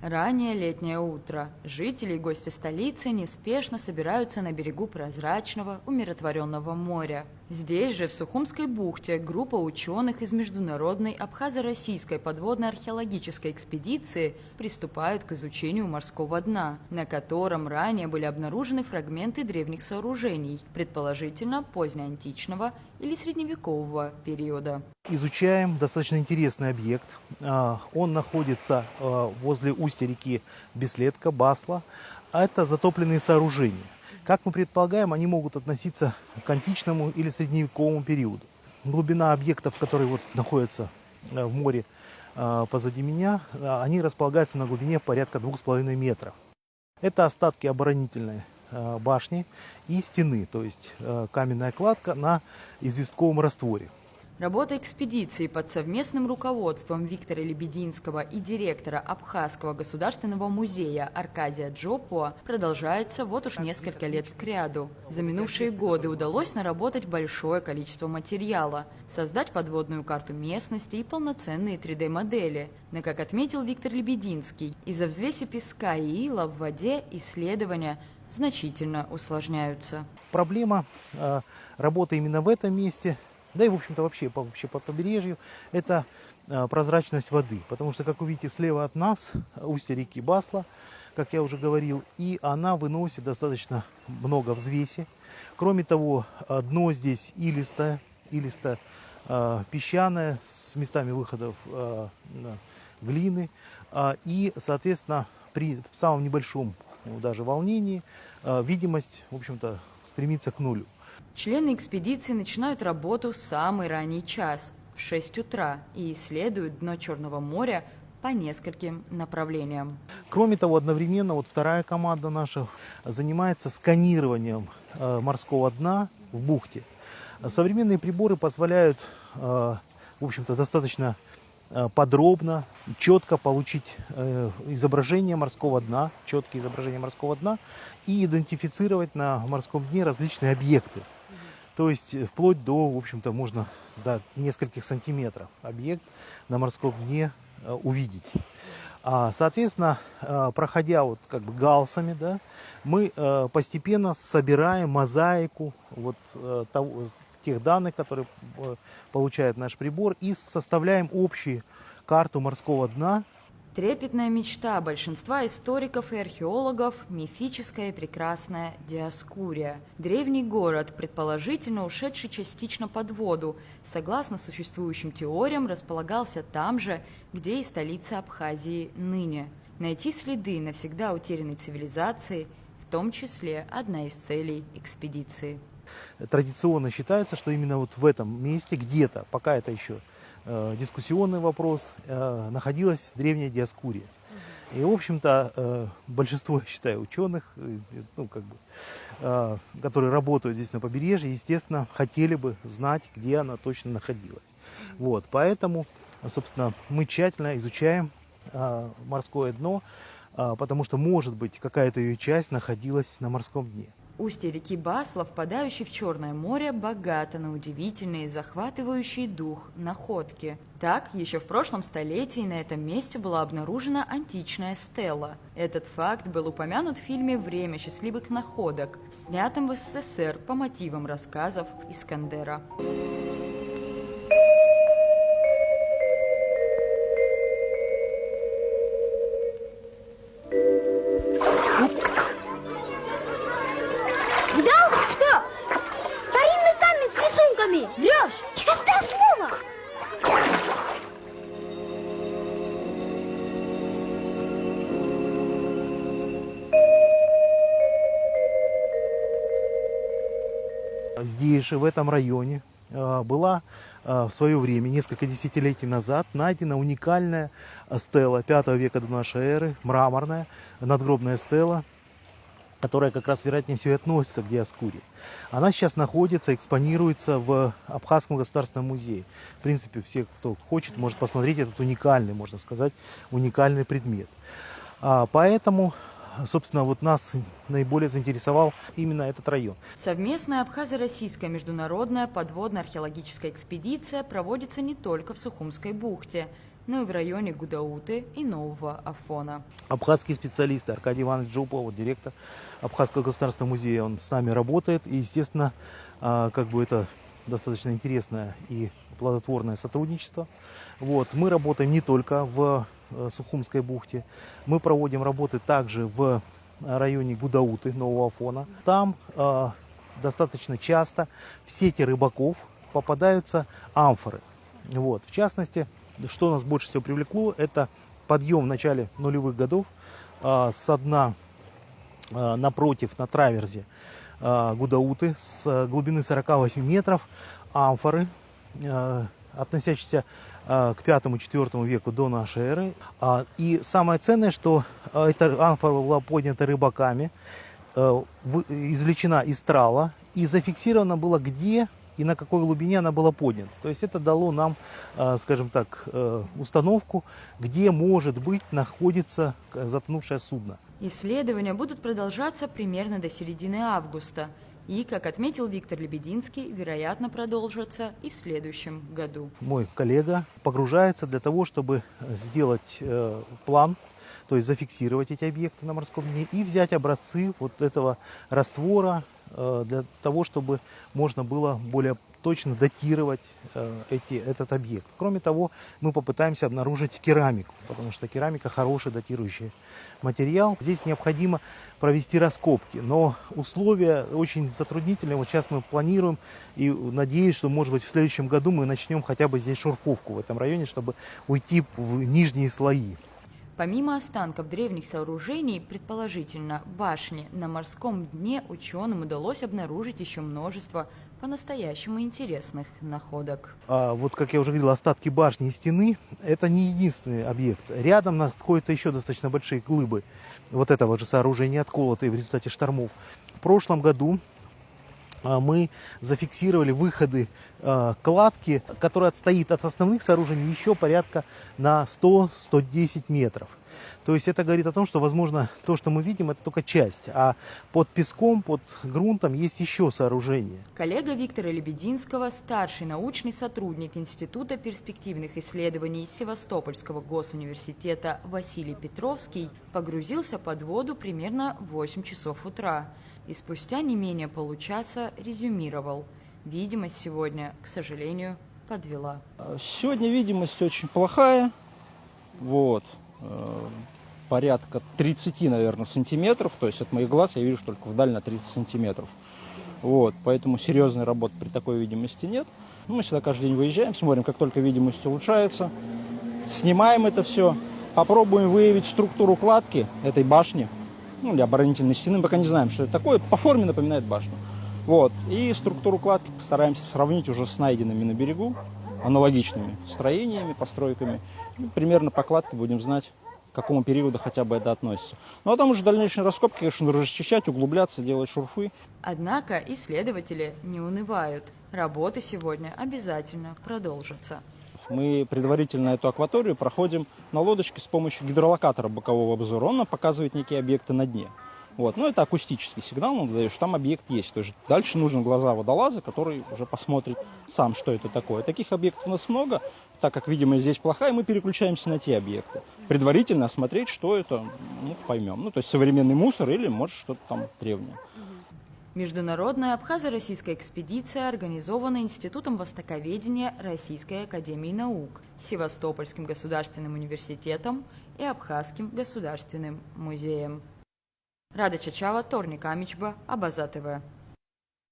Раннее летнее утро. Жители и гости столицы неспешно собираются на берегу прозрачного, умиротворенного моря. Здесь же, в Сухумской бухте, группа ученых из международной абхазо-российской подводной археологической экспедиции приступают к изучению морского дна, на котором ранее были обнаружены фрагменты древних сооружений, предположительно позднеантичного или средневекового периода. Изучаем достаточно интересный объект. Он находится возле устья реки Беследка, Басла. Это затопленные сооружения. Как мы предполагаем, они могут относиться к античному или средневековому периоду. Глубина объектов, которые вот находятся в море позади меня, они располагаются на глубине порядка 2,5 метров. Это остатки оборонительной башни и стены, то есть каменная кладка на известковом растворе. Работа экспедиции под совместным руководством Виктора Лебединского и директора Абхазского государственного музея Аркадия Джопуа продолжается вот уж несколько лет кряду. За минувшие годы удалось наработать большое количество материала, создать подводную карту местности и полноценные 3D-модели. Но, как отметил Виктор Лебединский, из-за взвеси песка и ила в воде исследования значительно усложняются. Проблема работы именно в этом месте, да и, в общем-то, вообще по побережью, это прозрачность воды. Потому что, как вы видите, слева от нас устье реки Басла, как я уже говорил, и она выносит достаточно много взвеси. Кроме того, дно здесь илисто-песчаное, с местами выходов глины. И, соответственно, при самом небольшом даже волнении видимость, в общем-то, стремится к нулю. Члены экспедиции начинают работу в самый ранний час, в 6 утра, и исследуют дно Черного моря по нескольким направлениям. Кроме того, одновременно вот вторая команда наша занимается сканированием морского дна в бухте. Современные приборы позволяют, в общем-то, достаточно подробно, четко получить изображение морского дна, четкие изображения морского дна и идентифицировать на морском дне различные объекты. То есть вплоть до, в общем-то, можно до нескольких сантиметров объект на морском дне увидеть. Соответственно, проходя вот как бы галсами, да, мы постепенно собираем мозаику вот тех данных, которые получает наш прибор, и составляем общую карту морского дна. Трепетная мечта большинства историков и археологов – мифическая и прекрасная Диоскурия. Древний город, предположительно ушедший частично под воду, согласно существующим теориям, располагался там же, где и столица Абхазии ныне. Найти следы навсегда утерянной цивилизации – в том числе одна из целей экспедиции. Традиционно считается, что именно вот в этом месте где-то, пока это еще дискуссионный вопрос, находилась древняя Диоскурия. И, в общем-то, большинство, я считаю, ученых, которые работают здесь на побережье, естественно, хотели бы знать, где она точно находилась. Вот, поэтому, собственно, мы тщательно изучаем морское дно, потому что, может быть, какая-то ее часть находилась на морском дне. Устье реки Басла, впадающей в Черное море, богато на удивительные, захватывающие дух находки. Так, еще в прошлом столетии на этом месте была обнаружена античная стела. Этот факт был упомянут в фильме «Время счастливых находок», снятом в СССР по мотивам рассказов Искандера. Видал? Что? Старинный камень с рисунками! Врешь! Честное слово! Здесь же, в этом районе, была в свое время, несколько десятилетий назад, найдена уникальная стела 5 века до нашей эры, мраморная надгробная стела, которая как раз, вероятнее всего, относится к Диоскурии. Она сейчас находится, экспонируется в Абхазском государственном музее. В принципе, все, кто хочет, может посмотреть этот уникальный, можно сказать, уникальный предмет. Поэтому, собственно, вот нас наиболее заинтересовал именно этот район. Совместная абхазо-российская международная подводно-археологическая экспедиция проводится не только в Сухумской бухте, но и в районе Гудауты и Нового Афона. Абхазские специалисты, Аркадий Иванович Джопов, вот директор Абхазского государственного музея, он с нами работает. И, естественно, как бы это достаточно интересное и плодотворное сотрудничество. Вот. Мы работаем не только в Сухумской бухте, мы проводим работы также в районе Гудауты, Нового Афона. Там достаточно часто в сети рыбаков попадаются амфоры. Вот. В частности, что нас больше всего привлекло, это подъем в начале нулевых годов со дна напротив, на траверзе Гудауты с глубины 48 метров, амфоры, относящиеся к 5-4 веку до нашей эры. И самое ценное, что эта амфора была поднята рыбаками, извлечена из трала и зафиксировано было, где и на какой глубине она была поднята. То есть это дало нам, скажем так, установку, где, может быть, находится затонувшее судно. Исследования будут продолжаться примерно до середины августа. И, как отметил Виктор Лебединский, вероятно, продолжатся и в следующем году. Мой коллега погружается для того, чтобы сделать план, то есть зафиксировать эти объекты на морском дне и взять образцы вот этого раствора для того, чтобы можно было более точно датировать этот объект. Кроме того, мы попытаемся обнаружить керамику, потому что керамика хороший датирующий материал. Здесь необходимо провести раскопки, но условия очень затруднительные. Вот сейчас мы планируем и надеюсь, что, может быть, в следующем году мы начнем хотя бы здесь шурфовку в этом районе, чтобы уйти в нижние слои. Помимо останков древних сооружений, предположительно башни, на морском дне ученым удалось обнаружить еще множество по-настоящему интересных находок. Вот, как я уже говорил, остатки башни и стены – это не единственный объект. Рядом находятся еще достаточно большие глыбы вот этого же сооружения, отколотые в результате штормов. В прошлом году мы зафиксировали выходы кладки, которая отстоит от основных сооружений еще порядка на 100-110 метров. То есть это говорит о том, что, возможно, то, что мы видим, это только часть, а под песком, под грунтом есть еще сооружения. Коллега Виктора Лебединского, старший научный сотрудник Института перспективных исследований Севастопольского госуниверситета Василий Петровский, погрузился под воду примерно в 8 часов утра и спустя не менее получаса резюмировал. Видимость сегодня, к сожалению, подвела. Сегодня видимость очень плохая. Вот. Порядка 30, наверное, сантиметров. То есть от моих глаз я вижу только вдаль на 30 сантиметров. Вот. Поэтому серьезной работы при такой видимости нет. Мы сюда каждый день выезжаем, смотрим, как только видимость улучшается. Снимаем это все. Попробуем выявить структуру кладки этой башни. Ну, или оборонительной стены. Мы пока не знаем, что это такое. По форме напоминает башню. Вот. И структуру кладки постараемся сравнить уже с найденными на берегу аналогичными строениями, постройками. И примерно по кладке будем знать, к какому периоду хотя бы это относится. Ну а там уже дальнейшие раскопки, конечно, нужно расчищать, углубляться, делать шурфы. Однако исследователи не унывают. Работы сегодня обязательно продолжатся. Мы предварительно эту акваторию проходим на лодочке с помощью гидролокатора бокового обзора. Он нам показывает некие объекты на дне. Вот. Но это акустический сигнал, он дает, что там объект есть. То есть дальше нужны глаза водолаза, который уже посмотрит сам, что это такое. Таких объектов у нас много. Так как видимость здесь плохая, мы переключаемся на те объекты. Предварительно осмотреть, что это, ну, поймем. Ну, то есть современный мусор или, может, что-то там древнее. Международная абхазо-российская экспедиция организована Институтом востоковедения Российской академии наук, Севастопольским государственным университетом и Абхазским государственным музеем. Рада Чачава, Торник Амичба, Абаза ТВ.